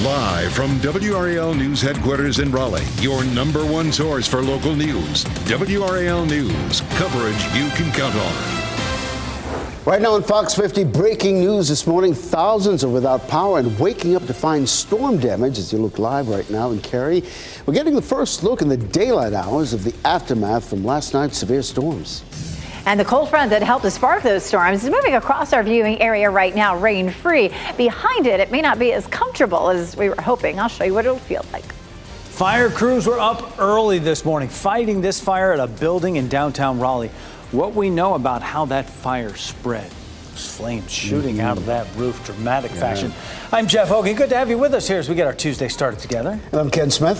Live from WRAL News Headquarters in Raleigh, your number one source for local news. WRAL News, coverage you can count on. Right now on Fox 50, breaking news this morning. Thousands are without power and waking up to find storm damage as you look live right now in Cary. We're getting the first look in the daylight hours of the aftermath from last night's severe storms. And the cold front that helped to spark those storms is moving across our viewing area right now, rain-free. Behind it, it may not be as comfortable as we were hoping. I'll show you what it'll feel like. Fire crews were up early this morning fighting this fire at a building in downtown Raleigh. What we know about how that fire spread. Flames shooting out of that roof, dramatic fashion. I'm Jeff Hogan. Good to have you with us here as we get our Tuesday started together. And I'm Ken Smith.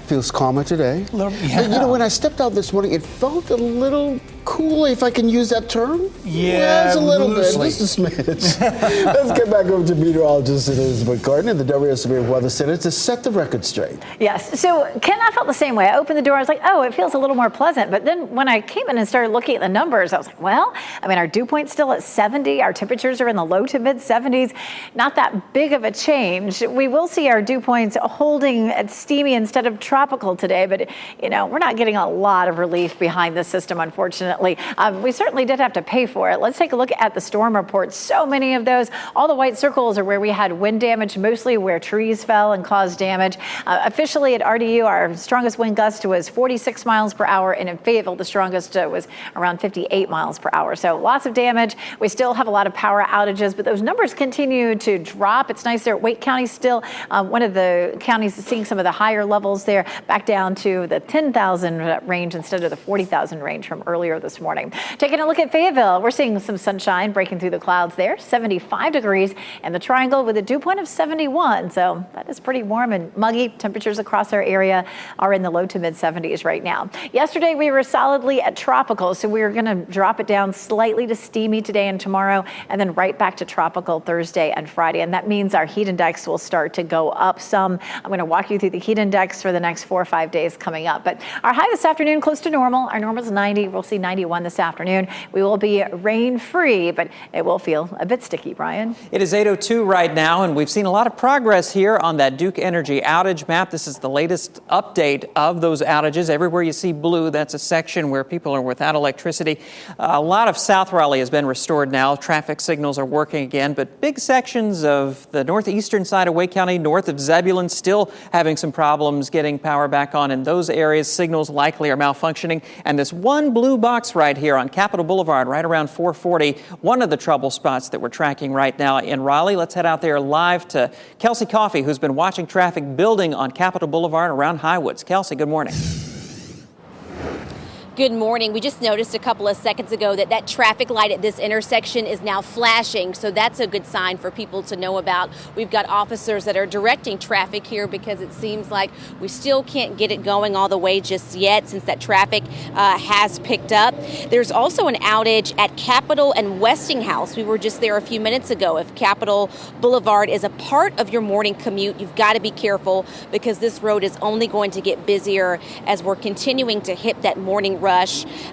Feels calmer today. Yeah. But, you know, when I stepped out this morning, it felt a little cool, if I can use that term. Yeah, it's a little loosely. bit, just a smidge. Let's get back over to meteorologist Elizabeth Gardner in the WRAL Severe Weather Center to set the record straight. Yes, so Ken, I felt the same way. I opened the door, I was like, oh, it feels a little more pleasant. But then when I came in and started looking at the numbers, I was like, well, I mean, our dew point's still at 70. Our temperatures are in the low to mid 70s. Not that big of a change. We will see our dew points holding at steamy instead of tropical today. But, you know, we're not getting a lot of relief behind the system, unfortunately. We certainly did have to pay for it. Let's take a look at the storm reports. So many of those. All the white circles are where we had wind damage, mostly where trees fell and caused damage. Officially at RDU, our strongest wind gust was 46 miles per hour, and in Fayetteville, the strongest was around 58 miles per hour. So lots of damage. We still have a lot of power outages, but those numbers continue to drop. It's nice there at Wake County still. One of the counties is seeing some of the higher levels there, back down to the 10,000 range instead of the 40,000 range from earlier this morning. Taking a look at Fayetteville, we're seeing some sunshine breaking through the clouds there, 75 degrees, and the Triangle with a dew point of 71. So that is pretty warm and muggy. Temperatures across our area are in the low to mid 70s right now. Yesterday, we were solidly at tropical, so we are going to drop it down slightly to steamy today and tomorrow, and then right back to tropical Thursday and Friday. And that means our heat index will start to go up some. I'm going to walk you through the heat index for the next 4 or 5 days coming up. But our high this afternoon, close to normal. Our normal is 90. We'll see 91 this afternoon. We will be rain-free, but it will feel a bit sticky, Brian. It is 8:02 right now, and we've seen a lot of progress here on that Duke Energy outage map. This is the latest update of those outages. Everywhere you see blue, that's a section where people are without electricity. A lot of South Raleigh has been restored now. Traffic signals are working again, but big sections of the northeastern side of Wake County, north of Zebulon, still having some problems getting power back on in those areas. Signals likely are malfunctioning. And this one blue box right here on Capitol Boulevard, right around 440, one of the trouble spots that we're tracking right now in Raleigh. Let's head out there live to Kelsey Coffey, who's been watching traffic building on Capitol Boulevard around Highwoods. Kelsey, good morning. Good morning. We just noticed a couple of seconds ago that traffic light at this intersection is now flashing, so that's a good sign for people to know about. We've got officers that are directing traffic here because it seems like we still can't get it going all the way just yet since that traffic has picked up. There's also an outage at Capitol and Westinghouse. We were just there a few minutes ago. If Capitol Boulevard is a part of your morning commute, you've got to be careful because this road is only going to get busier as we're continuing to hit that morning rush.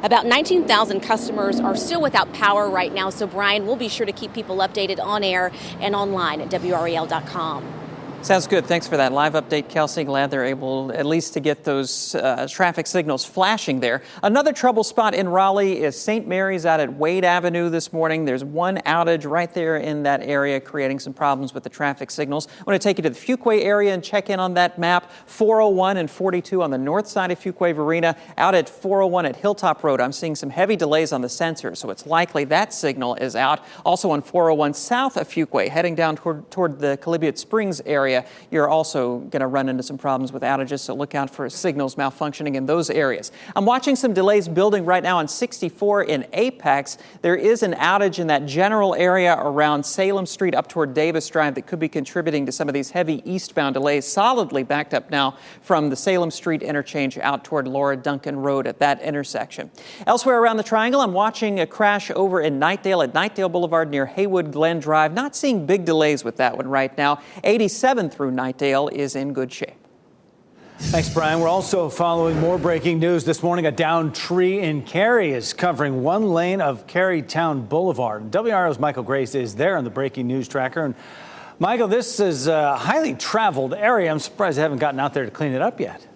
About 19,000 customers are still without power right now. So, Brian, we'll be sure to keep people updated on air and online at WRAL.com. Sounds good. Thanks for that live update, Kelsey. Glad they're able at least to get those traffic signals flashing there. Another trouble spot in Raleigh is St. Mary's out at Wade Avenue this morning. There's one outage right there in that area creating some problems with the traffic signals. I want to take you to the Fuquay area and check in on that map. 401 and 42 on the north side of Fuquay Varina. Out at 401 at Hilltop Road, I'm seeing some heavy delays on the sensor, so it's likely that signal is out. Also on 401 south of Fuquay, heading down toward the Calibiot Springs area, you're also going to run into some problems with outages, so look out for signals malfunctioning in those areas. I'm watching some delays building right now on 64 in Apex. There is an outage in that general area around Salem Street up toward Davis Drive that could be contributing to some of these heavy eastbound delays, solidly backed up now from the Salem Street interchange out toward Laura Duncan Road at that intersection. Elsewhere around the Triangle, I'm watching a crash over in Knightdale at Knightdale Boulevard near Haywood Glen Drive. Not seeing big delays with that one right now. 87 through Knightdale is in good shape. Thanks, Brian. We're also following more breaking news this morning. A downed tree in Cary is covering one lane of Carytown Boulevard. WRAL's Michael Grace is there on the breaking news tracker. And Michael, this is a highly traveled area. I'm surprised they haven't gotten out there to clean it up yet.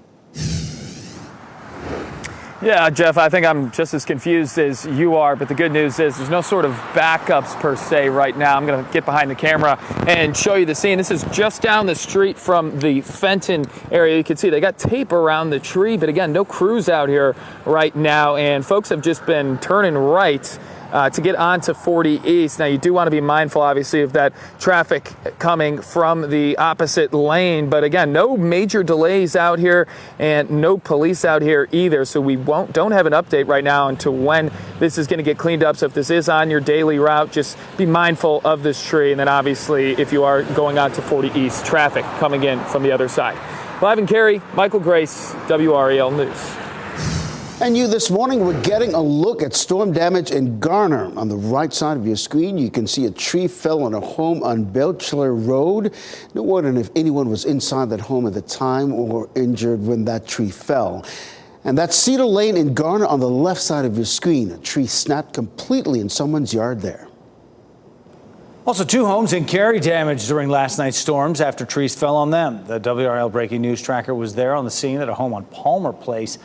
Yeah, Jeff, I think I'm just as confused as you are, but the good news is there's no sort of backups per se right now. I'm going to get behind the camera and show you the scene. This is just down the street from the Fenton area. You can see they got tape around the tree, but again, no crews out here right now, and folks have just been turning right to get onto 40 East. Now, you do want to be mindful, obviously, of that traffic coming from the opposite lane. But again, no major delays out here and no police out here either. So we don't have an update right now into when this is going to get cleaned up. So if this is on your daily route, just be mindful of this tree. And then obviously, if you are going on to 40 East, traffic coming in from the other side. Live in Cary, Michael Grace, WRAL News. And you this morning, we're getting a look at storm damage in Garner. On the right side of your screen, you can see a tree fell on a home on Belchler Road. No wondering if anyone was inside that home at the time or injured when that tree fell. And that's Cedar Lane in Garner on the left side of your screen. A tree snapped completely in someone's yard there. Also, 2 homes in Cary damaged during last night's storms after trees fell on them. The WRL Breaking News Tracker was there on the scene at a home on Palmer Place.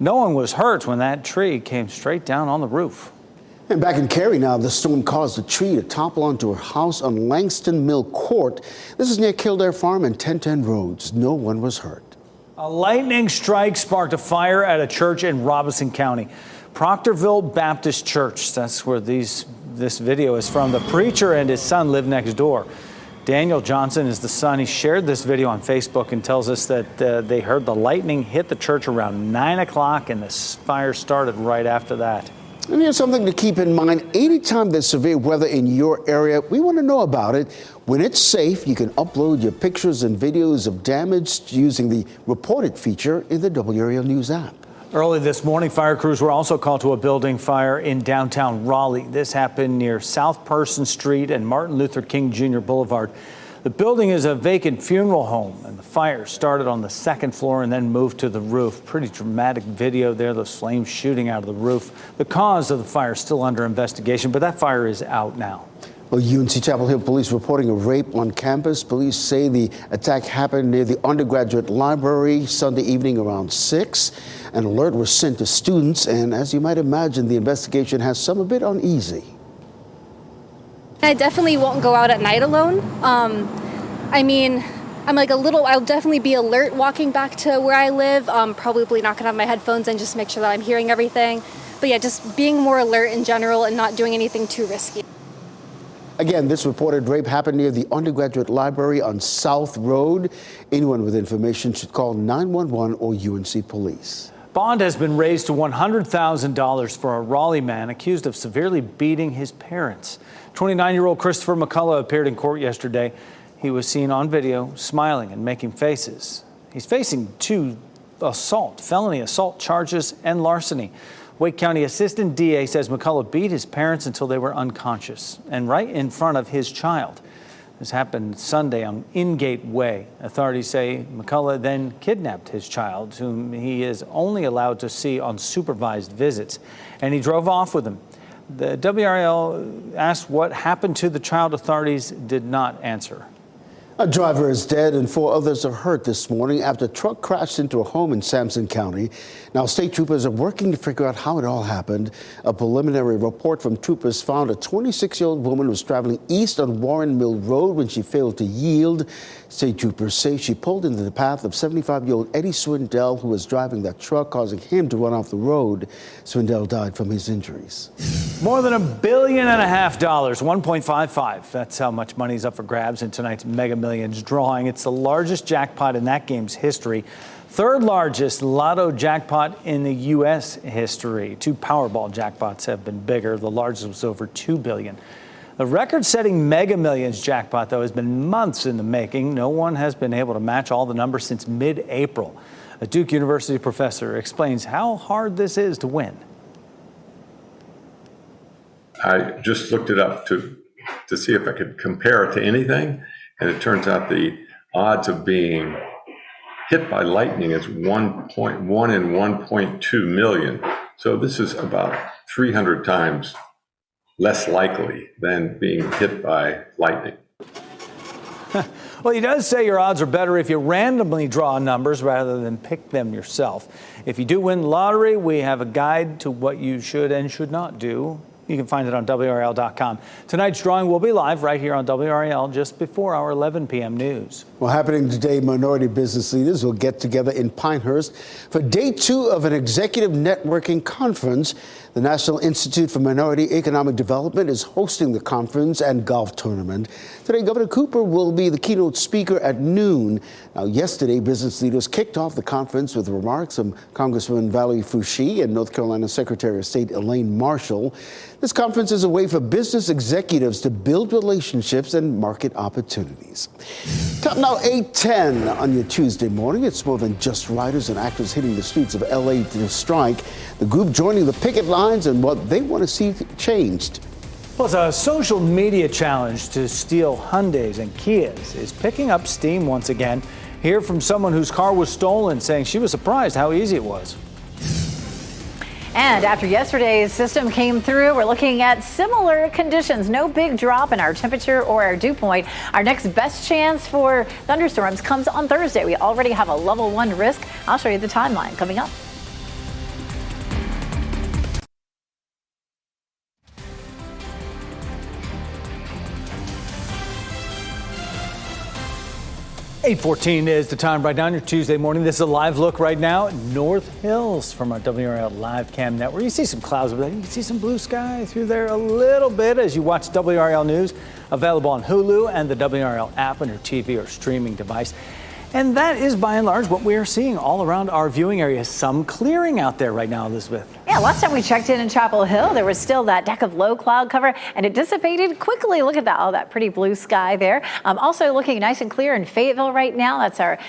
No one was hurt when that tree came straight down on the roof. And back in Cary now, the storm caused a tree to topple onto a house on Langston Mill Court. This is near Kildare Farm and 1010 Roads. No one was hurt. A lightning strike sparked a fire at a church in Robeson County. Proctorville Baptist Church, that's where this video is from. The preacher and his son live next door. Daniel Johnson is the son. He shared this video on Facebook and tells us that they heard the lightning hit the church around 9 o'clock and the fire started right after that. And here's something to keep in mind. Anytime there's severe weather in your area, we want to know about it. When it's safe, you can upload your pictures and videos of damage using the Reported feature in the WRAL News app. Early this morning, fire crews were also called to a building fire in downtown Raleigh. This happened near South Person Street and Martin Luther King Jr. Boulevard. The building is a vacant funeral home, and the fire started on the 2nd floor and then moved to the roof. Pretty dramatic video there, those flames shooting out of the roof. The cause of the fire is still under investigation, but that fire is out now. Well, UNC Chapel Hill police reporting a rape on campus. Police say the attack happened near the undergraduate library Sunday evening around 6. An alert was sent to students, and as you might imagine, the investigation has some a bit uneasy. I definitely won't go out at night alone. I'll definitely be alert walking back to where I live. Probably not gonna have my headphones and just make sure that I'm hearing everything. But yeah, just being more alert in general and not doing anything too risky. Again, this reported rape happened near the undergraduate library on South Road. Anyone with information should call 911 or UNC police. Bond has been raised to $100,000 for a Raleigh man accused of severely beating his parents. 29-year-old Christopher McCullough appeared in court yesterday. He was seen on video smiling and making faces. He's facing 2 felony assault charges and larceny. Wake County Assistant DA says McCullough beat his parents until they were unconscious and right in front of his child. This happened Sunday on Ingate Way. Authorities say McCullough then kidnapped his child, whom he is only allowed to see on supervised visits, and he drove off with him. The WRAL asked what happened to the child. Authorities did not answer. A driver is dead and 4 others are hurt this morning after a truck crashed into a home in Sampson County. Now, state troopers are working to figure out how it all happened. A preliminary report from troopers found a 26-year-old woman was traveling east on Warren Mill Road when she failed to yield. State troopers say she pulled into the path of 75-year-old Eddie Swindell, who was driving that truck, causing him to run off the road. Swindell died from his injuries. More than $1.5 billion, 1.55. That's how much money is up for grabs in tonight's Mega Millions drawing. It's the largest jackpot in that game's history. 3rd largest lotto jackpot in the U.S. history. 2 Powerball jackpots have been bigger. The largest was over $2 billion. The record-setting Mega Millions jackpot, though, has been months in the making. No one has been able to match all the numbers since mid-April. A Duke University professor explains how hard this is to win. I just looked it up to see if I could compare it to anything, and it turns out the odds of being hit by lightning is 1.1 in 1.2 million. So this is about 300 times less likely than being hit by lightning. Well, he does say your odds are better if you randomly draw numbers rather than pick them yourself. If you do win the lottery, we have a guide to what you should and should not do. You can find it on WRAL.com. Tonight's drawing will be live right here on WRAL just before our 11 p.m. news. Well, happening today, minority business leaders will get together in Pinehurst for day 2 of an executive networking conference. The National Institute for Minority Economic Development is hosting the conference and golf tournament. Today, Governor Cooper will be the keynote speaker at noon. Now, yesterday, business leaders kicked off the conference with remarks from Congresswoman Valerie Foushee and North Carolina Secretary of State Elaine Marshall. This conference is a way for business executives to build relationships and market opportunities. Time now 8:10 on your Tuesday morning. It's more than just writers and actors hitting the streets of L.A. to strike. The group joining the picket lines and what they want to see changed. Well, it's a social media challenge to steal Hyundais and Kias is picking up steam once again. Hear from someone whose car was stolen, saying she was surprised how easy it was. And after yesterday's system came through, we're looking at similar conditions. No big drop in our temperature or our dew point. Our next best chance for thunderstorms comes on Thursday. We already have a level 1 risk. I'll show you the timeline coming up. .14 is the time right now on your Tuesday morning. This is a live look right now at North Hills from our WRAL live cam network. You see some clouds over there. You can see some blue sky through there a little bit as you watch WRAL News, available on Hulu and the WRAL app on your TV or streaming device. And that is, by and large, what we are seeing all around our viewing area. Some clearing out there right now, Elizabeth. Yeah, last time we checked in Chapel Hill, there was still that deck of low cloud cover, and it dissipated quickly. Look at that, all that pretty blue sky there. Also looking nice and clear in Fayetteville right now. That's our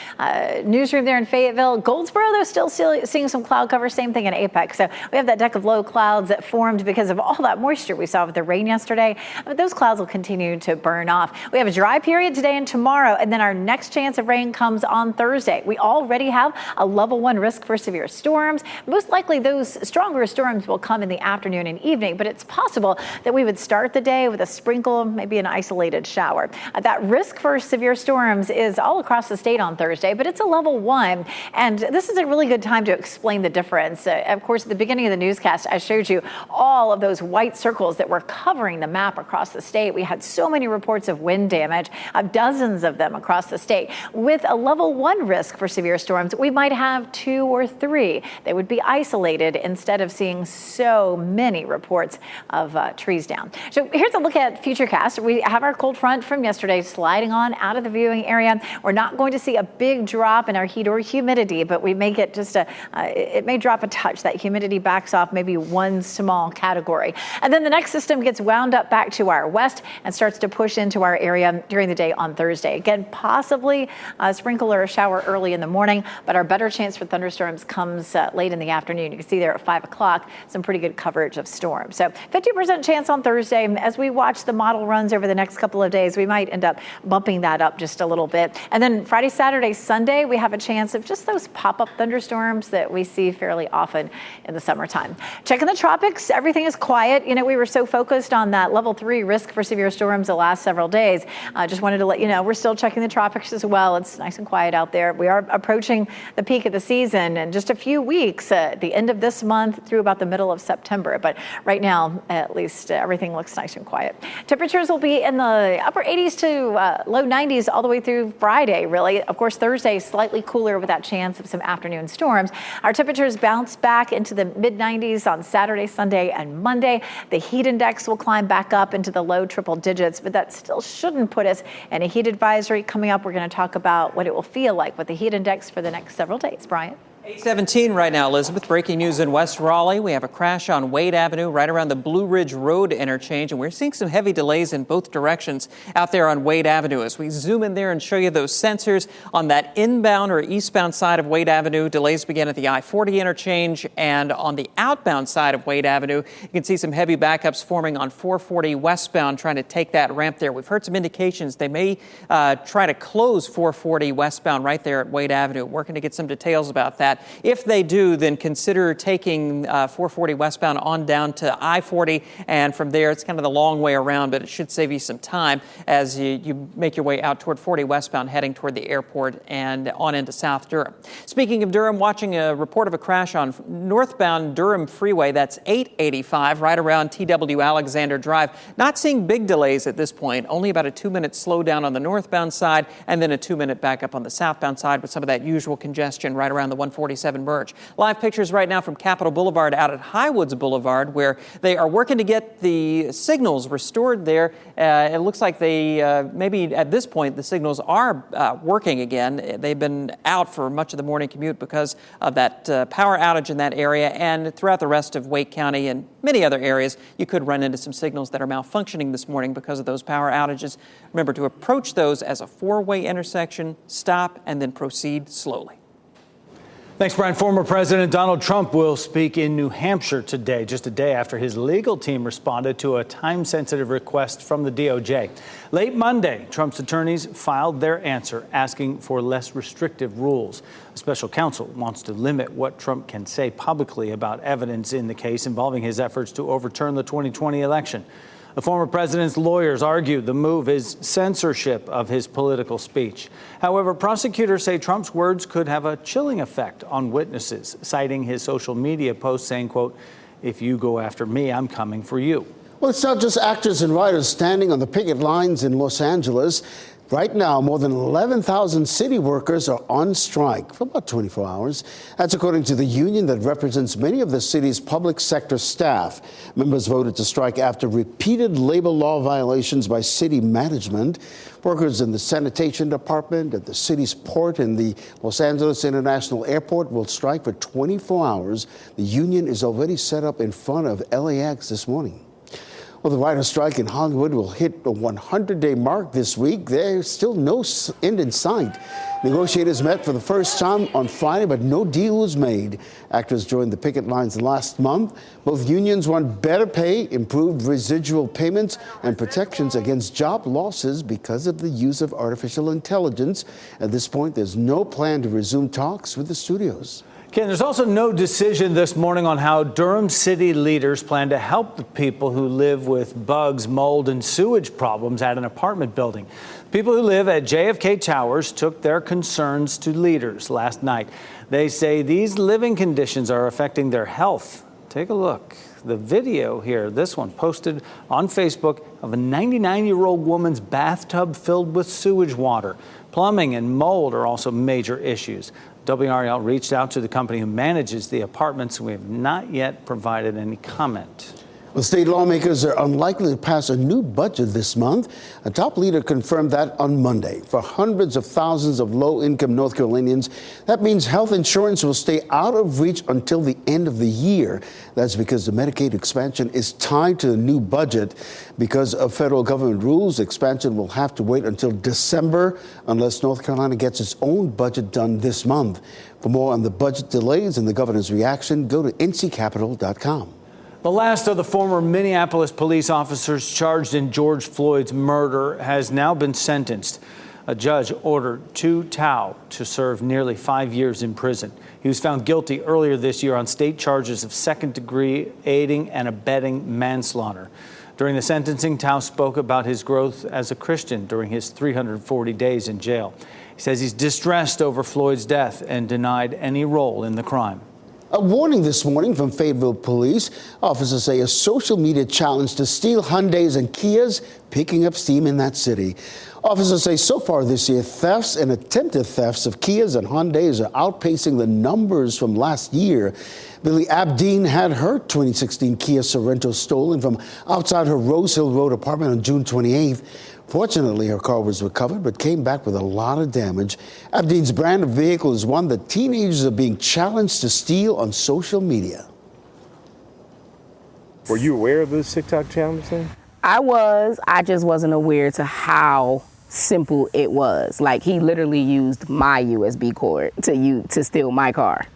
newsroom there in Fayetteville. Goldsboro, though, still seeing some cloud cover. Same thing in Apex. So we have that deck of low clouds that formed because of all that moisture we saw with the rain yesterday. But those clouds will continue to burn off. We have a dry period today and tomorrow, and then our next chance of rain comes on Thursday. We already have a level 1 risk for severe storms. Most likely those stronger storms will come in the afternoon and evening, but it's possible that we would start the day with a sprinkle, maybe an isolated shower. That risk for severe storms is all across the state on Thursday, but it's a level 1. And this is a really good time to explain the difference. Of course, at the beginning of the newscast, I showed you all of those white circles that were covering the map across the state. We had so many reports of wind damage, dozens of them across the state. With a level 1 risk for severe storms, we might have 2 or 3. They would be isolated instead of seeing so many reports of trees down. So here's a look at Futurecast. We have our cold front from yesterday sliding on out of the viewing area. We're not going to see a big drop in our heat or humidity, but we may get just it may drop a touch. That humidity backs off maybe one small category. And then the next system gets wound up back to our west and starts to push into our area during the day on Thursday. Again, possibly a sprinkle or a shower early in the morning, but our better chance for thunderstorms comes late in the afternoon. You can see there at 5 o'clock, some pretty good coverage of storms. So 50% chance on Thursday. As we watch the model runs over the next couple of days, we might end up bumping that up just a little bit. And then Friday, Saturday, Sunday, we have a chance of just those pop-up thunderstorms that we see fairly often in the summertime. Checking the tropics, everything is quiet. You know, we were so focused on that level 3 risk for severe storms the last several days. Just wanted to let you know, we're still checking the tropics as well. It's nice and quiet out there. We are approaching the peak of the season in just a few weeks, at the end of this month through about the middle of September. But right now, at least, everything looks nice and quiet. Temperatures will be in the upper 80s to low 90s all the way through Friday, really. Of course, Thursday, slightly cooler with that chance of some afternoon storms. Our temperatures bounce back into the mid-90s on Saturday, Sunday, and Monday. The heat index will climb back up into the low triple digits, but that still shouldn't put us in a heat advisory. Coming up, we're going to talk about what it will feel like with the heat index for the next several days. Brian? 8:17 right now, Elizabeth. Breaking news in West Raleigh. We have a crash on Wade Avenue right around the Blue Ridge Road interchange, and we're seeing some heavy delays in both directions out there on Wade Avenue. As we zoom in there and show you those sensors on that inbound or eastbound side of Wade Avenue, delays begin at the I-40 interchange, and on the outbound side of Wade Avenue, you can see some heavy backups forming on 440 westbound trying to take that ramp there. We've heard some indications they may try to close 440 westbound right there at Wade Avenue. Working to get some details about that. that. If they do, then consider taking 440 westbound on down to I-40, and from there it's kind of the long way around, but it should save you some time as you make your way out toward 40 westbound heading toward the airport and on into South Durham. Speaking of Durham, watching a report of a crash on northbound Durham Freeway. That's 885 right around TW Alexander Drive. Not seeing big delays at this point, only about a 2-minute slowdown on the northbound side and then a 2-minute backup on the southbound side with some of that usual congestion right around the 147 merge. Live pictures right now from Capitol Boulevard out at Highwoods Boulevard, where they are working to get the signals restored there. It looks like they maybe at this point the signals are working again. They've been out for much of the morning commute because of that power outage in that area, and throughout the rest of Wake County and many other areas, you could run into some signals that are malfunctioning this morning because of those power outages. Remember to approach those as a 4-way intersection, stop, and then proceed slowly. Thanks, Brian. Former President Donald Trump will speak in New Hampshire today, just a day after his legal team responded to a time-sensitive request from the DOJ. Late Monday, Trump's attorneys filed their answer asking for less restrictive rules. A special counsel wants to limit what Trump can say publicly about evidence in the case involving his efforts to overturn the 2020 election. The former president's lawyers argue the move is censorship of his political speech. However, prosecutors say Trump's words could have a chilling effect on witnesses, citing his social media post saying, quote, "If you go after me, I'm coming for you." Well, it's not just actors and writers standing on the picket lines in Los Angeles. Right now, more than 11,000 city workers are on strike for about 24 hours. That's according to the union that represents many of the city's public sector staff. Members voted to strike after repeated labor law violations by city management. Workers in the sanitation department at the city's port and the Los Angeles International Airport will strike for 24 hours. The union is already set up in front of LAX this morning. Well, the writer's strike in Hollywood will hit the 100-day mark this week. There's still no end in sight. Negotiators met for the first time on Friday, but no deal was made. Actors joined the picket lines last month. Both unions want better pay, improved residual payments, and protections against job losses because of the use of artificial intelligence. At this point, there's no plan to resume talks with the studios. Ken, there's also no decision this morning on how Durham city leaders plan to help the people who live with bugs, mold, and sewage problems at an apartment building. People who live at JFK Towers took their concerns to leaders last night. They say these living conditions are affecting their health. Take a look. The video here, this one posted on Facebook of a 99-year-old woman's bathtub filled with sewage water. Plumbing and mold are also major issues. WRAL reached out to the company who manages the apartments, and we have not yet provided any comment. Well, state lawmakers are unlikely to pass a new budget this month. A top leader confirmed that on Monday. For hundreds of thousands of low-income North Carolinians, that means health insurance will stay out of reach until the end of the year. That's because the Medicaid expansion is tied to the new budget. Because of federal government rules, expansion will have to wait until December unless North Carolina gets its own budget done this month. For more on the budget delays and the governor's reaction, go to nccapital.com. The last of the former Minneapolis police officers charged in George Floyd's murder has now been sentenced. A judge ordered Tu Tao to serve nearly 5 years in prison. He was found guilty earlier this year on state charges of second-degree aiding and abetting manslaughter. During the sentencing, Tao spoke about his growth as a Christian during his 340 days in jail. He says he's distressed over Floyd's death and denied any role in the crime. A warning this morning from Fayetteville police. Officers say a social media challenge to steal Hyundais and Kias picking up steam in that city. Officers say so far this year, thefts and attempted thefts of Kias and Hyundais are outpacing the numbers from last year. Billy Abdeen had her 2016 Kia Sorento stolen from outside her Rose Hill Road apartment on June 28th. Fortunately, her car was recovered, but came back with a lot of damage. Abdeen's brand of vehicle is one that teenagers are being challenged to steal on social media. Were you aware of this TikTok challenge thing? I was. I just wasn't aware to how simple it was. Like, he literally used my USB cord to steal my car.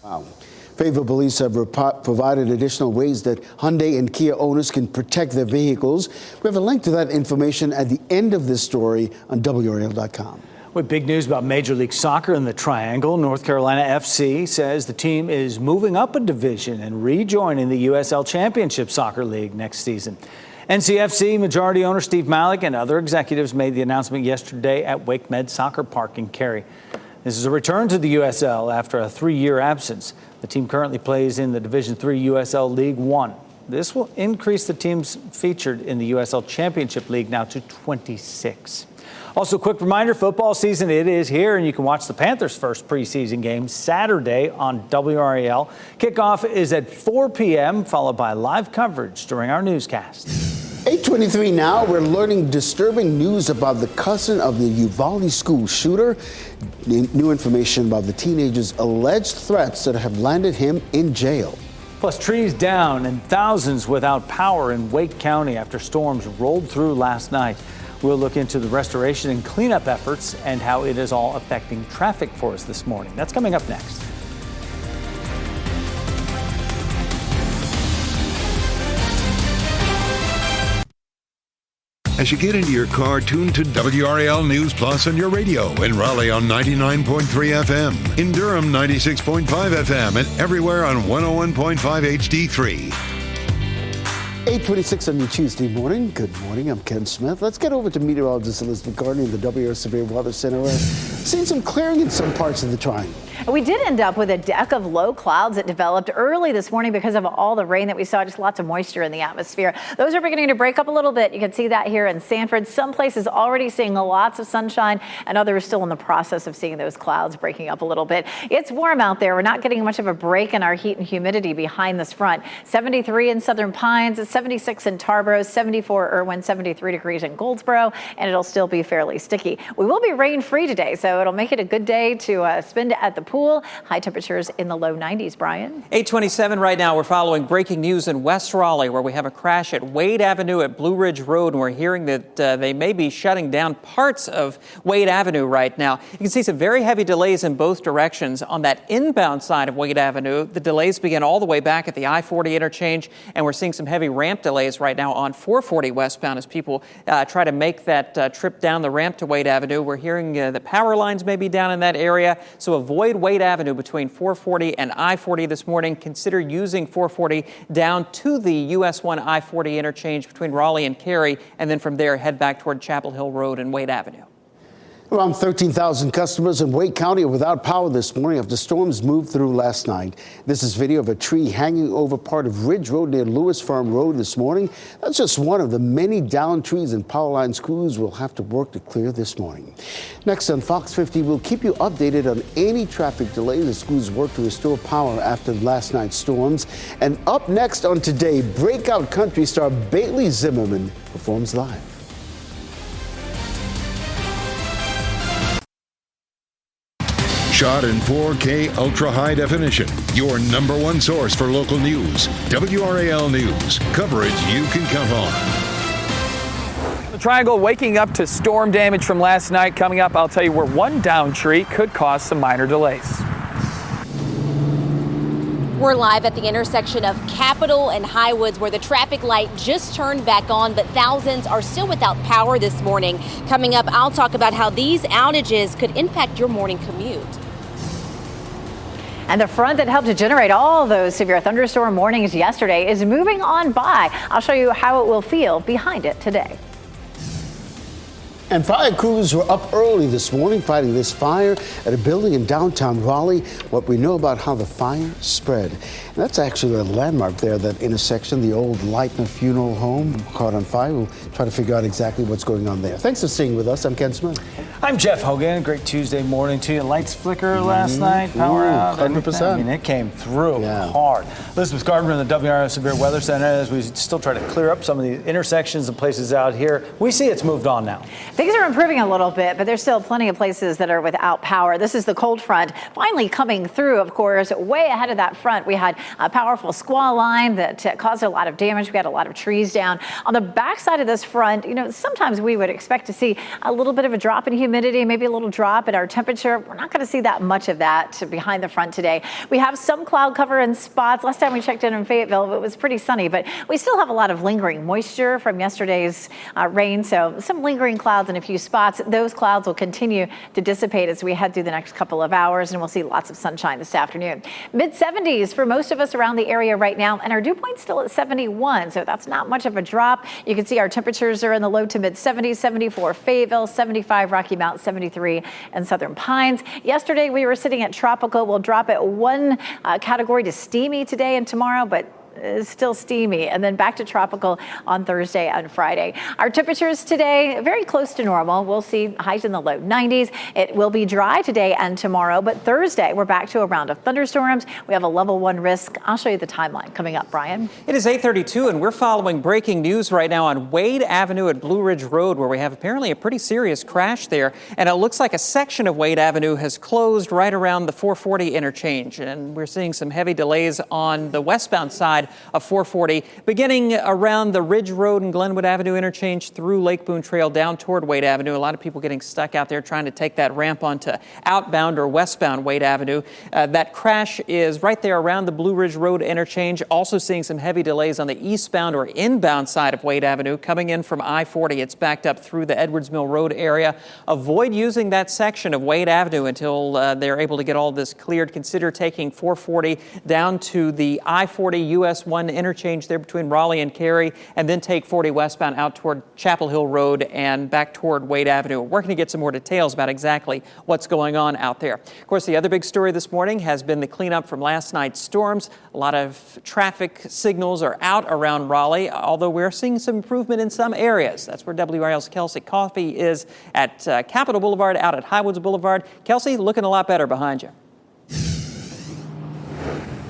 Wow. Fayetteville police have provided additional ways that Hyundai and Kia owners can protect their vehicles. We have a link to that information at the end of this story on WRAL.com. With big news about Major League Soccer in the Triangle, North Carolina FC says the team is moving up a division and rejoining the USL Championship Soccer League next season. NCFC majority owner Steve Malik and other executives made the announcement yesterday at WakeMed Soccer Park in Cary. This is a return to the USL after a 3-year absence. The team currently plays in the Division III USL League One. This will increase the teams featured in the USL Championship League now to 26. Also, quick reminder, football season, it is here, and you can watch the Panthers' first preseason game Saturday on WRAL. Kickoff is at 4 p.m., followed by live coverage during our newscast. 8:23 now, we're learning disturbing news about the cousin of the Uvalde school shooter. New information about the teenager's alleged threats that have landed him in jail. Plus, trees down and thousands without power in Wake County after storms rolled through last night. We'll look into the restoration and cleanup efforts and how it is all affecting traffic for us this morning. That's coming up next. As you get into your car, tune to WRAL News Plus on your radio. In Raleigh on 99.3 FM. In Durham, 96.5 FM. And everywhere on 101.5 HD3. 8:26 on your Tuesday morning. Good morning, I'm Ken Smith. Let's get over to meteorologist Elizabeth Gardner in the WRAL Severe Weather Center. Seeing some clearing in some parts of the Triangle. We did end up with a deck of low clouds that developed early this morning because of all the rain that we saw, just lots of moisture in the atmosphere. Those are beginning to break up a little bit. You can see that here in Sanford. Some places already seeing lots of sunshine and others still in the process of seeing those clouds breaking up a little bit. It's warm out there. We're not getting much of a break in our heat and humidity behind this front. 73 in Southern Pines, 76 in Tarboro, 74 Irwin, 73 degrees in Goldsboro, and it'll still be fairly sticky. We will be rain free today, so it'll make it a good day to spend at the pool. High temperatures in the low 90s, Brian. 8:27 right now. We're following breaking news in West Raleigh, where we have a crash at Wade Avenue at Blue Ridge Road, and we're hearing that they may be shutting down parts of Wade Avenue right now. You can see some very heavy delays in both directions. On that inbound side of Wade Avenue, the delays begin all the way back at the I-40 interchange, and we're seeing some heavy ramp delays right now on 440 westbound as people try to make that trip down the ramp to Wade Avenue. We're hearing that power lines may be down in that area, so avoid Wade Avenue between 440 and I-40 this morning. Consider using 440 down to the US 1 I-40 interchange between Raleigh and Cary, and then from there head back toward Chapel Hill Road and Wade Avenue. Around 13,000 customers in Wake County are without power this morning after storms moved through last night. This is video of a tree hanging over part of Ridge Road near Lewis Farm Road this morning. That's just one of the many downed trees and power lines crews will have to work to clear this morning. Next on Fox 50, we'll keep you updated on any traffic delays as crews work to restore power after last night's storms. And up next on Today, breakout country star Bailey Zimmerman performs live. Shot in 4K ultra high definition. Your number one source for local news. WRAL News. Coverage you can count on. The Triangle waking up to storm damage from last night. Coming up, I'll tell you where one downed tree could cause some minor delays. We're live at the intersection of Capitol and Highwoods, where the traffic light just turned back on, but thousands are still without power this morning. Coming up, I'll talk about how these outages could impact your morning commute. And the front that helped to generate all those severe thunderstorm warnings yesterday is moving on by. I'll show you how it will feel behind it today. And fire crews were up early this morning fighting this fire at a building in downtown Raleigh. What we know about how the fire spread. And that's actually a landmark there, that intersection, the old Leitner Funeral Home caught on fire. We'll try to figure out exactly what's going on there. Thanks for staying with us. I'm Ken Smith. I'm Jeff Hogan. Great Tuesday morning to you. Lights flicker last night, power out. 100%. I mean, it came through hard. Elizabeth Gardner in the WRAL Severe Weather Center as we still try to clear up some of the intersections and places out here. We see it's moved on now. Things are improving a little bit, but there's still plenty of places that are without power. This is the cold front finally coming through, of course. Way ahead of that front, we had a powerful squall line that caused a lot of damage. We had a lot of trees down. On the backside of this front, you know, sometimes we would expect to see a little bit of a drop in humidity. humidity, maybe a little drop in our temperature. We're not going to see that much of that behind the front today. We have some cloud cover in spots. Last time we checked in Fayetteville, it was pretty sunny, but we still have a lot of lingering moisture from yesterday's rain. So some lingering clouds in a few spots. Those clouds will continue to dissipate as we head through the next couple of hours, and we'll see lots of sunshine this afternoon. Mid-70s for most of us around the area right now, and our dew point's still at 71, so that's not much of a drop. You can see our temperatures are in the low to mid-70s, 74 Fayetteville, 75 Rocky Mount, 73 and Southern Pines. Yesterday we were sitting at tropical. We'll drop it one category to steamy today and tomorrow, but is still steamy, and then back to tropical on Thursday and Friday. Our temperatures today very close to normal. We'll see highs in the low 90s. It will be dry today and tomorrow, but Thursday we're back to a round of thunderstorms. We have a level 1 risk. I'll show you the timeline coming up, Brian. It is 8:32, and we're following breaking news right now on Wade Avenue at Blue Ridge Road, where we have apparently a pretty serious crash there, and it looks like a section of Wade Avenue has closed right around the 440 interchange, and we're seeing some heavy delays on the westbound side of 440, beginning around the Ridge Road and Glenwood Avenue interchange through Lake Boone Trail down toward Wade Avenue. A lot of people getting stuck out there trying to take that ramp onto outbound or westbound Wade Avenue. That crash is right there around the Blue Ridge Road interchange. Also seeing some heavy delays on the eastbound or inbound side of Wade Avenue. Coming in from I-40, it's backed up through the Edwards Mill Road area. Avoid using that section of Wade Avenue until they're able to get all this cleared. Consider taking 440 down to the I-40 US 1 interchange there between Raleigh and Cary, and then take 40 westbound out toward Chapel Hill Road and back toward Wade Avenue. We're working to get some more details about exactly what's going on out there. Of course, the other big story this morning has been the cleanup from last night's storms. A lot of traffic signals are out around Raleigh, although we're seeing some improvement in some areas. That's where WRAL's Kelsey Coffey is at Capitol Boulevard, out at Highwoods Boulevard. Kelsey, looking a lot better behind you.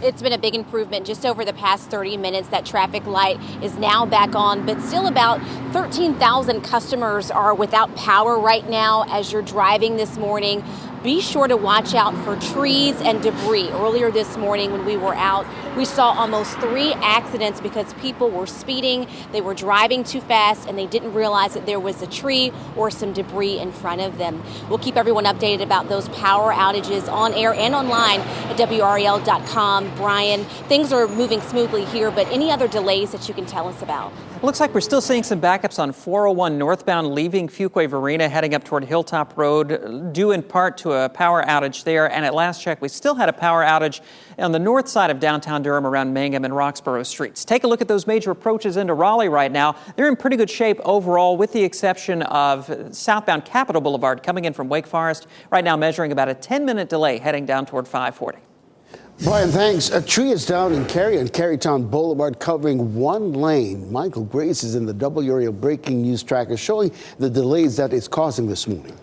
It's been a big improvement just over the past 30 minutes. That traffic light is now back on, but still about 13,000 customers are without power right now as you're driving this morning. Be sure to watch out for trees and debris. Earlier this morning when we were out, we saw almost 3 accidents because people were speeding, they were driving too fast, and they didn't realize that there was a tree or some debris in front of them. We'll keep everyone updated about those power outages on air and online at WRAL.com. Brian, things are moving smoothly here, but any other delays that you can tell us about? Looks like we're still seeing some backups on 401 northbound leaving Fuquay-Varina heading up toward Hilltop Road, due in part to a power outage there. And at last check, we still had a power outage on the north side of downtown Durham around Mangum and Roxborough Streets. Take a look at those major approaches into Raleigh right now. They're in pretty good shape overall, with the exception of southbound Capitol Boulevard coming in from Wake Forest. Right now measuring about a 10-minute delay heading down toward 540. Brian, thanks. A tree is down in Cary on Carytown Boulevard, covering 1 lane. Michael Grace is in the WRAL breaking news tracker, showing the delays that it's causing this morning.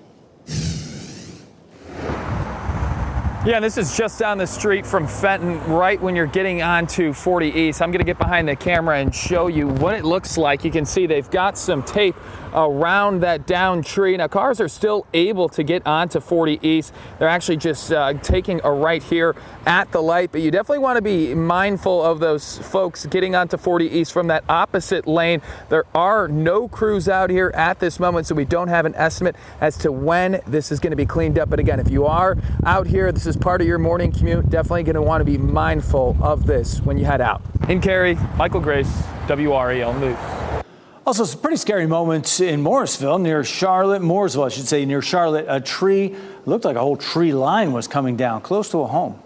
Yeah, this is just down the street from Fenton, right when you're getting onto 40 East. I'm going to get behind the camera and show you what it looks like. You can see they've got some tape around that downed tree. Now, cars are still able to get onto 40 East. They're actually just taking a right here at the light, but you definitely want to be mindful of those folks getting onto 40 East from that opposite lane. There are no crews out here at this moment, so we don't have an estimate as to when this is going to be cleaned up. But again, if you are out here, this is part of your morning commute, definitely going to want to be mindful of this when you head out. In Cary, Michael Grace, WRAL News. Also, some pretty scary moments in Mooresville, near Charlotte, Mooresville, I should say, near Charlotte. A tree, looked like a whole tree line was coming down close to a home.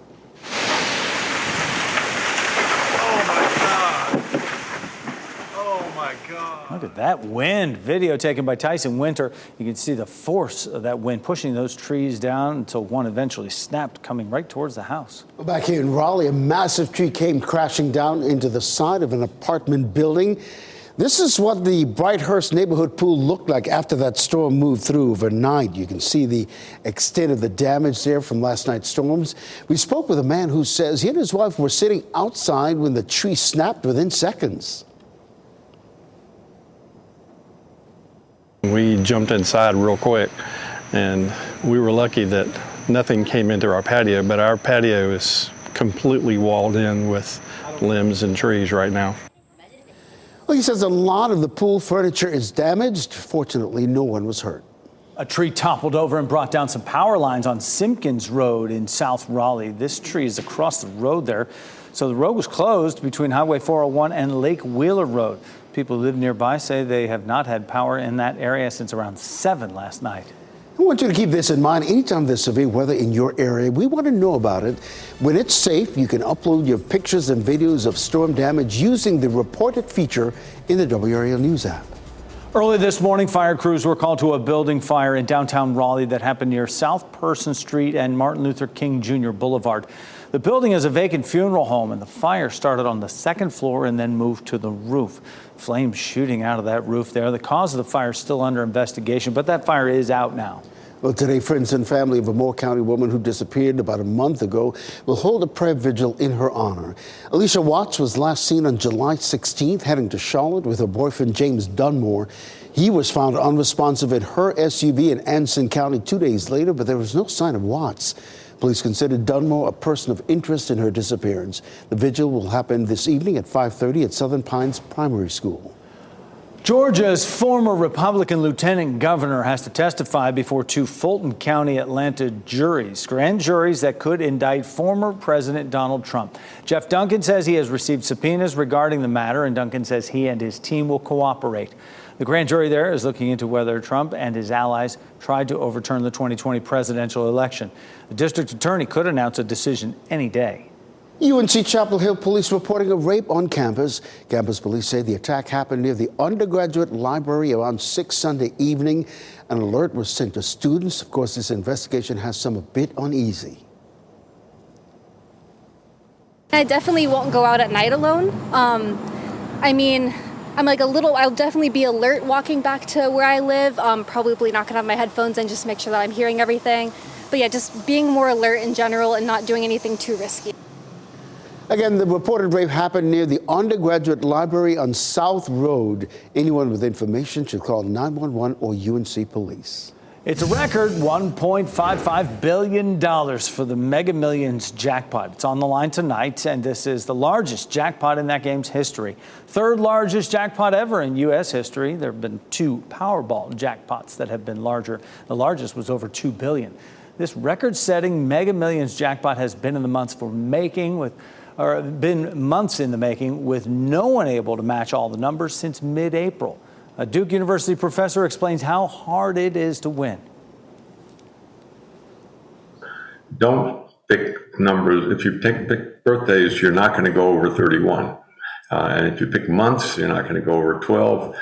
Look at that wind. Video taken by Tyson Winter. You can see the force of that wind pushing those trees down until one eventually snapped, coming right towards the house. Back here in Raleigh, a massive tree came crashing down into the side of an apartment building. This is what the Brighthurst neighborhood pool looked like after that storm moved through overnight. You can see the extent of the damage there from last night's storms. We spoke with a man who says he and his wife were sitting outside when the tree snapped within seconds. We jumped inside real quick, and we were lucky that nothing came into our patio, but our patio is completely walled in with limbs and trees right now. Well, he says a lot of the pool furniture is damaged. Fortunately, no one was hurt. A tree toppled over and brought down some power lines on Simpkins Road in South Raleigh. This tree is across the road there. So the road was closed between Highway 401 and Lake Wheeler Road. People who live nearby say they have not had power in that area since around 7 last night. I want you to keep this in mind. Anytime there's severe weather in your area, we want to know about it. When it's safe, you can upload your pictures and videos of storm damage using the reported feature in the WRAL News app. Early this morning, fire crews were called to a building fire in downtown Raleigh that happened near South Person Street and Martin Luther King Jr. Boulevard. The building is a vacant funeral home, and the fire started on the second floor and then moved to the roof. Flames shooting out of that roof there. The cause of the fire is still under investigation, but that fire is out now. Well, today, friends and family of a Moore County woman who disappeared about a month ago will hold a prayer vigil in her honor. Alicia Watts was last seen on July 16th heading to Charlotte with her boyfriend James Dunmore. He was found unresponsive in her SUV in Anson County 2 days later, but there was no sign of Watts. Police considered Dunmore a person of interest in her disappearance. The vigil will happen this evening at 5:30 at Southern Pines Primary School. Georgia's former Republican lieutenant governor has to testify before 2 Fulton County, Atlanta juries, grand juries that could indict former President Donald Trump. Jeff Duncan says he has received subpoenas regarding the matter, and Duncan says he and his team will cooperate. The grand jury there is looking into whether Trump and his allies tried to overturn the 2020 presidential election. The district attorney could announce a decision any day. UNC Chapel Hill police reporting a rape on campus. Campus police say the attack happened near the undergraduate library around 6 Sunday evening. An alert was sent to students. Of course, this investigation has some a bit uneasy. I definitely won't go out at night alone. I'll definitely be alert walking back to where I live. Probably not gonna have my headphones in, just make sure that I'm hearing everything. But yeah, just being more alert in general and not doing anything too risky. Again, the reported rape happened near the undergraduate library on South Road. Anyone with information should call 911 or UNC police. It's a record $1.55 billion for the Mega Millions jackpot. It's on the line tonight, and this is the largest jackpot in that game's history. Third largest jackpot ever in U.S. history. There have been 2 Powerball jackpots that have been larger. The largest was over $2 billion. This record-setting Mega Millions jackpot has been in the months in the making, with no one able to match all the numbers since mid-April. A Duke University professor explains how hard it is to win. Don't pick numbers. If you pick birthdays, you're not going to go over 31. And if you pick months, you're not going to go over 12.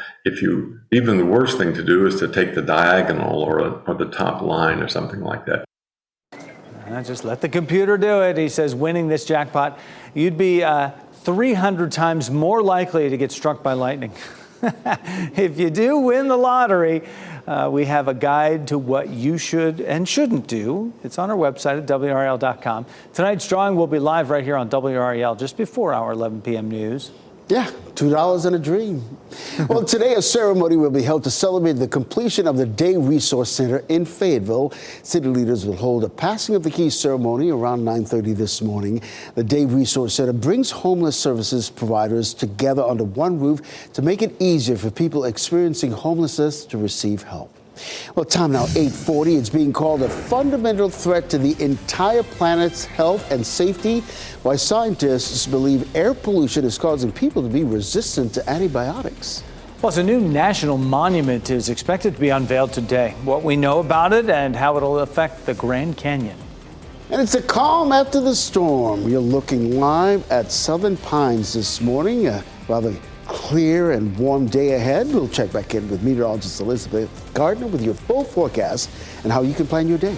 Even the worst thing to do is to take the diagonal or the top line or something like that. Just let the computer do it. He says winning this jackpot, you'd be 300 times more likely to get struck by lightning. If you do win the lottery, we have a guide to what you should and shouldn't do. It's on our website at WRAL.com. Tonight's drawing will be live right here on WRAL just before our 11 p.m. news. Yeah, $2 and a dream. Well, today a ceremony will be held to celebrate the completion of the Day Resource Center in Fayetteville. City leaders will hold a passing of the keys ceremony around 9:30 this morning. The Day Resource Center brings homeless services providers together under one roof to make it easier for people experiencing homelessness to receive help. Well, time now 8:40. It's being called a fundamental threat to the entire planet's health and safety, while scientists believe air pollution is causing people to be resistant to antibiotics. Plus, a new national monument is expected to be unveiled today. What we know about it and how it'll affect the Grand Canyon. And it's a calm after the storm. You're looking live at Southern Pines this morning. Rather clear and warm day ahead. We'll check back in with meteorologist Elizabeth Gardner with your full forecast and how you can plan your day.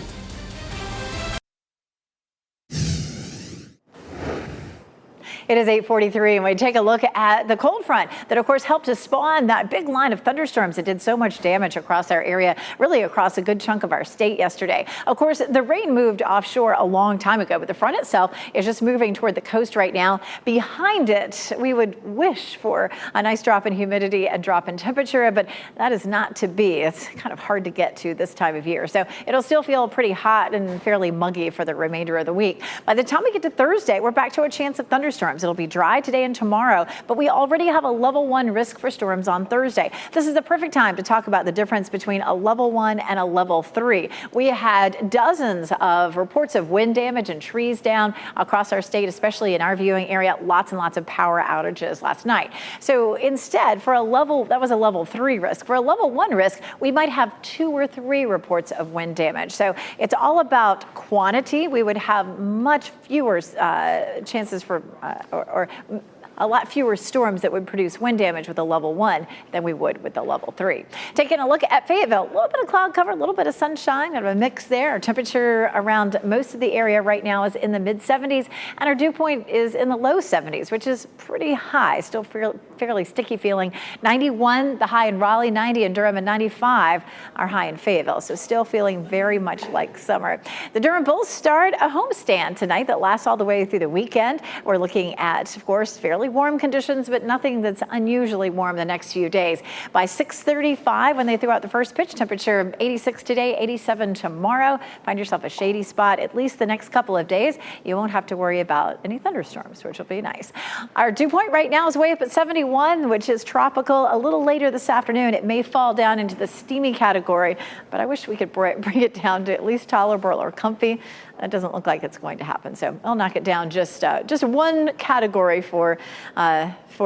It is 8:43, and we take a look at the cold front that, of course, helped to spawn that big line of thunderstorms that did so much damage across our area, really across a good chunk of our state yesterday. Of course, the rain moved offshore a long time ago, but the front itself is just moving toward the coast right now. Behind it, we would wish for a nice drop in humidity and drop in temperature, but that is not to be. It's kind of hard to get to this time of year. So it'll still feel pretty hot and fairly muggy for the remainder of the week. By the time we get to Thursday, we're back to a chance of thunderstorms. thunderstorms. It'll be dry today and tomorrow, but we already have a level 1 risk for storms on Thursday. This is the perfect time to talk about the difference between a level 1 and a level 3. We had dozens of reports of wind damage and trees down across our state, especially in our viewing area. Lots and lots of power outages last night. So instead, that was a level 3 risk. For a level 1 risk, we might have 2 or 3 reports of wind damage. So it's all about quantity. We would have much fewer chances for, or a lot fewer storms that would produce wind damage with a level 1 than we would with a level 3. Taking a look at Fayetteville, a little bit of cloud cover, a little bit of sunshine, kind of a mix there. Our temperature around most of the area right now is in the mid 70s, and our dew point is in the low 70s, which is pretty high. Still fairly sticky feeling. 91, the high in Raleigh, 90 in Durham, and 95 are high in Fayetteville. So still feeling very much like summer. The Durham Bulls start a homestand tonight that lasts all the way through the weekend. We're looking at, of course, fairly warm conditions, but nothing that's unusually warm the next few days. By 6:35, when they throw out the first pitch, temperature 86 today, 87 tomorrow. Find yourself a shady spot at least the next couple of days. You won't have to worry about any thunderstorms, which will be nice. Our dew point right now is way up at 71, which is tropical. A little later this afternoon, it may fall down into the steamy category, but I wish we could bring it down to at least tolerable or comfy. That doesn't look like it's going to happen. So I'll knock it down just one category for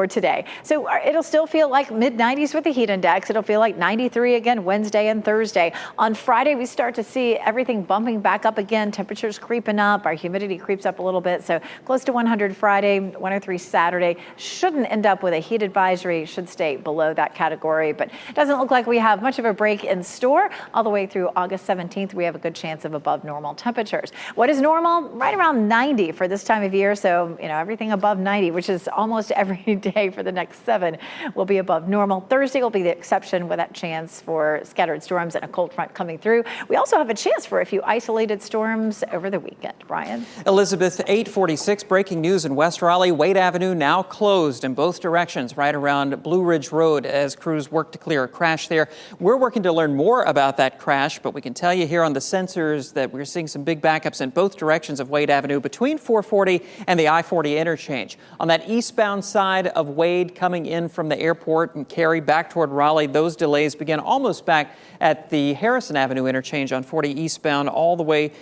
today. So it'll still feel like mid 90s with the heat index. It'll feel like 93 again Wednesday and Thursday. On Friday, we start to see everything bumping back up again. Temperatures creeping up. Our humidity creeps up a little bit. So close to 100 Friday, 103 Saturday. Shouldn't end up with a heat advisory. Should stay below that category. But it doesn't look like we have much of a break in store. All the way through August 17th, we have a good chance of above normal temperatures. What is normal? Right around 90 for this time of year. So, everything above 90, which is almost every day for the next 7, will be above normal. Thursday will be the exception with that chance for scattered storms and a cold front coming through. We also have a chance for a few isolated storms over the weekend. Ryan? Elizabeth, 846, breaking news in West Raleigh. Wade Avenue now closed in both directions right around Blue Ridge Road as crews work to clear a crash there. We're working to learn more about that crash, but we can tell you here on the sensors that we're seeing some big backups in both directions of Wade Avenue between 440 and the I-40 interchange. On that eastbound side of Wade coming in from the airport and Cary back toward Raleigh, those delays begin almost back at the Harrison Avenue interchange on 40 eastbound all the way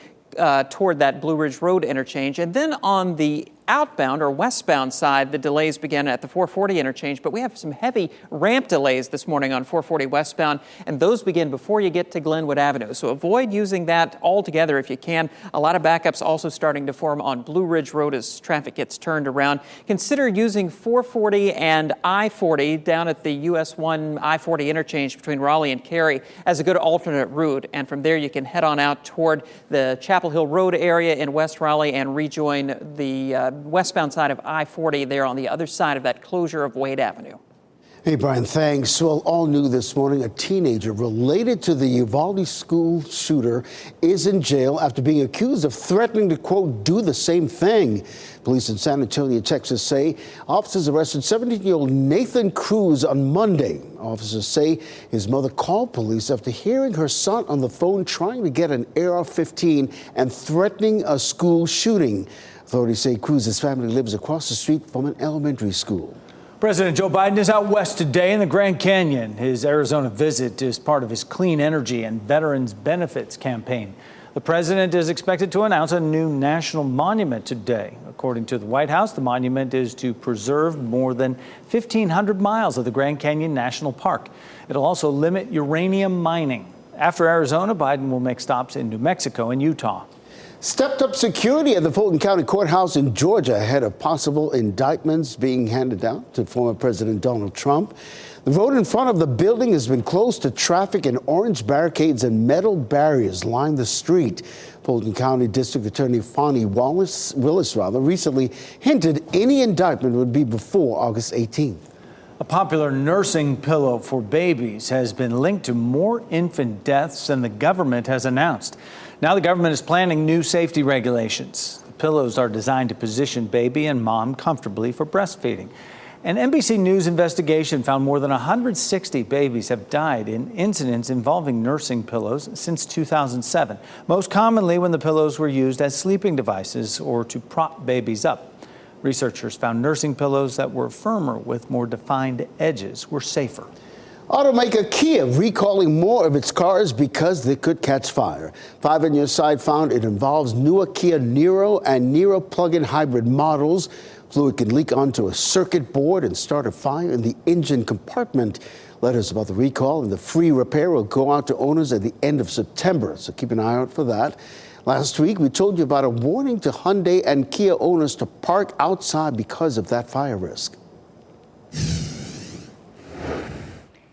toward that Blue Ridge Road interchange. And then on the outbound or westbound side, the delays began at the 440 interchange, but we have some heavy ramp delays this morning on 440 westbound, and those begin before you get to Glenwood Avenue. So avoid using that altogether if you can. A lot of backups also starting to form on Blue Ridge Road as traffic gets turned around. Consider using 440 and I-40 down at the US 1 I-40 interchange between Raleigh and Cary as a good alternate route, and from there you can head on out toward the Chapel Hill Road area in West Raleigh and rejoin the westbound side of I-40 there on the other side of that closure of Wade Avenue. Hey, Brian, thanks. Well, all new this morning, a teenager related to the Uvalde school shooter is in jail after being accused of threatening to, quote, do the same thing. Police in San Antonio, Texas say officers arrested 17-year-old Nathan Cruz on Monday. Officers say his mother called police after hearing her son on the phone trying to get an AR-15 and threatening a school shooting. Authorities say Cruz's family lives across the street from an elementary school. President Joe Biden is out west today in the Grand Canyon. His Arizona visit is part of his clean energy and veterans benefits campaign. The president is expected to announce a new national monument today. According to the White House, the monument is to preserve more than 1,500 miles of the Grand Canyon National Park. It'll also limit uranium mining. After Arizona, Biden will make stops in New Mexico and Utah. Stepped up security at the Fulton County Courthouse in Georgia ahead of possible indictments being handed down to former President Donald Trump. The road in front of the building has been closed to traffic, and orange barricades and metal barriers line the street. Fulton County District Attorney Fonnie Willis recently hinted any indictment would be before August 18th. A popular nursing pillow for babies has been linked to more infant deaths than the government has announced. Now the government is planning new safety regulations. The pillows are designed to position baby and mom comfortably for breastfeeding. An NBC News investigation found more than 160 babies have died in incidents involving nursing pillows since 2007, most commonly when the pillows were used as sleeping devices or to prop babies up. Researchers found nursing pillows that were firmer with more defined edges were safer. Automaker Kia recalling more of its cars because they could catch fire. 5 on Your Side found it involves newer Kia Niro and Niro plug-in hybrid models. Fluid can leak onto a circuit board and start a fire in the engine compartment. Letters about the recall and the free repair will go out to owners at the end of September, so keep an eye out for that. Last week, we told you about a warning to Hyundai and Kia owners to park outside because of that fire risk.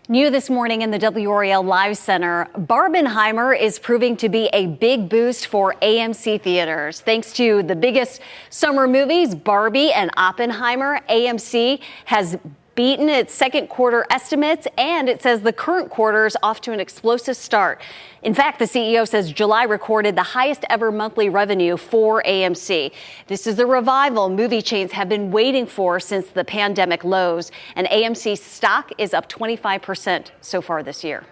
New this morning in the WRAL Live Center, Barbenheimer is proving to be a big boost for AMC theaters. Thanks to the biggest summer movies, Barbie and Oppenheimer, AMC has beaten its second quarter estimates, and it says the current quarter is off to an explosive start. In fact, the CEO says July recorded the highest ever monthly revenue for AMC. This is the revival movie chains have been waiting for since the pandemic lows, and AMC stock is up 25% so far this year.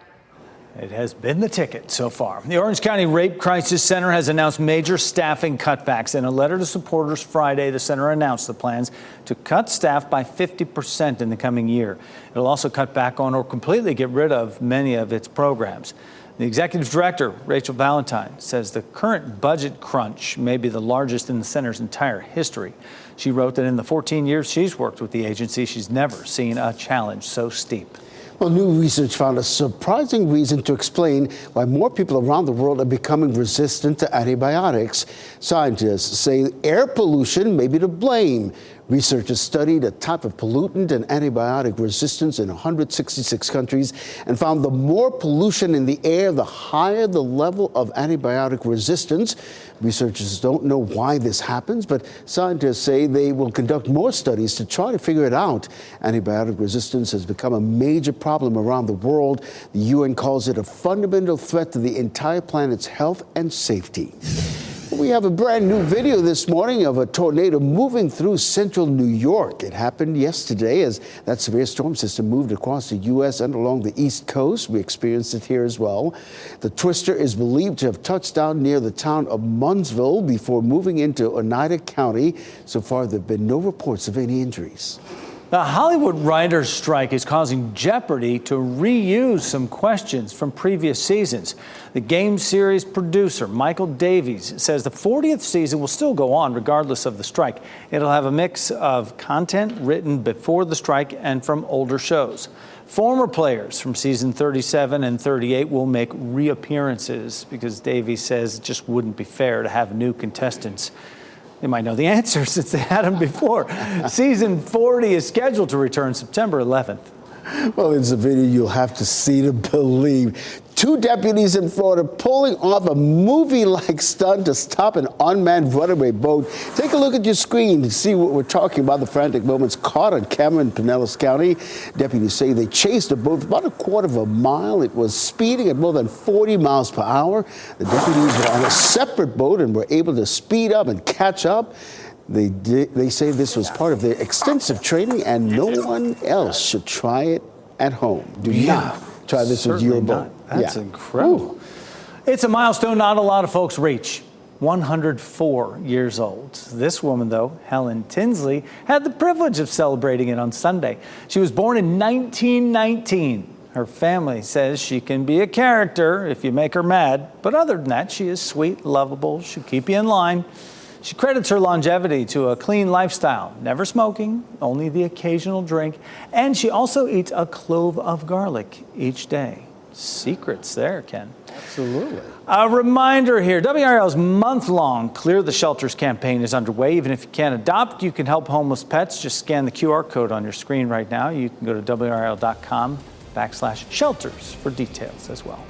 It has been the ticket so far. The Orange County Rape Crisis Center has announced major staffing cutbacks. In a letter to supporters Friday, the center announced the plans to cut staff by 50% in the coming year. It'll also cut back on or completely get rid of many of its programs. The executive director, Rachel Valentine, says the current budget crunch may be the largest in the center's entire history. She wrote that in the 14 years she's worked with the agency, she's never seen a challenge so steep. Well, new research found a surprising reason to explain why more people around the world are becoming resistant to antibiotics. Scientists say air pollution may be to blame. Researchers studied a type of pollutant and antibiotic resistance in 166 countries and found the more pollution in the air, the higher the level of antibiotic resistance. Researchers don't know why this happens, but scientists say they will conduct more studies to try to figure it out. Antibiotic resistance has become a major problem around the world. The UN calls it a fundamental threat to the entire planet's health and safety. We have a brand new video this morning of a tornado moving through central New York. It happened yesterday as that severe storm system moved across the U.S. and along the East Coast. We experienced it here as well. The twister is believed to have touched down near the town of Munnsville before moving into Oneida County. So far, there have been no reports of any injuries. The Hollywood writers' strike is causing Jeopardy to reuse some questions from previous seasons. The game series producer, Michael Davies, says the 40th season will still go on regardless of the strike. It'll have a mix of content written before the strike and from older shows. Former players from season 37 and 38 will make reappearances because Davies says it just wouldn't be fair to have new contestants. They might know the answers since they had them before. Season 40 is scheduled to return September 11th. Well, it's a video you'll have to see to believe. 2 deputies in Florida pulling off a movie-like stunt to stop an unmanned runaway boat. Take a look at your screen to see what we're talking about. The frantic moments caught on camera in Pinellas County. Deputies say they chased a boat for about a quarter of a mile. It was speeding at more than 40 miles per hour. The deputies were on a separate boat and were able to speed up and catch up. They say this was part of their extensive training and no one else should try it at home. Do not try this with your boat. That's incredible. Ooh. It's a milestone not a lot of folks reach. 104 years old. This woman, though, Helen Tinsley, had the privilege of celebrating it on Sunday. She was born in 1919. Her family says she can be a character if you make her mad. But other than that, she is sweet, lovable, she'll keep you in line. She credits her longevity to a clean lifestyle, never smoking, only the occasional drink, and she also eats a clove of garlic each day. Secrets there, Ken. Absolutely. A reminder here, WRAL's month-long Clear the Shelters campaign is underway. Even if you can't adopt, you can help homeless pets. Just scan the QR code on your screen right now. You can go to WRAL.com/shelters for details as well.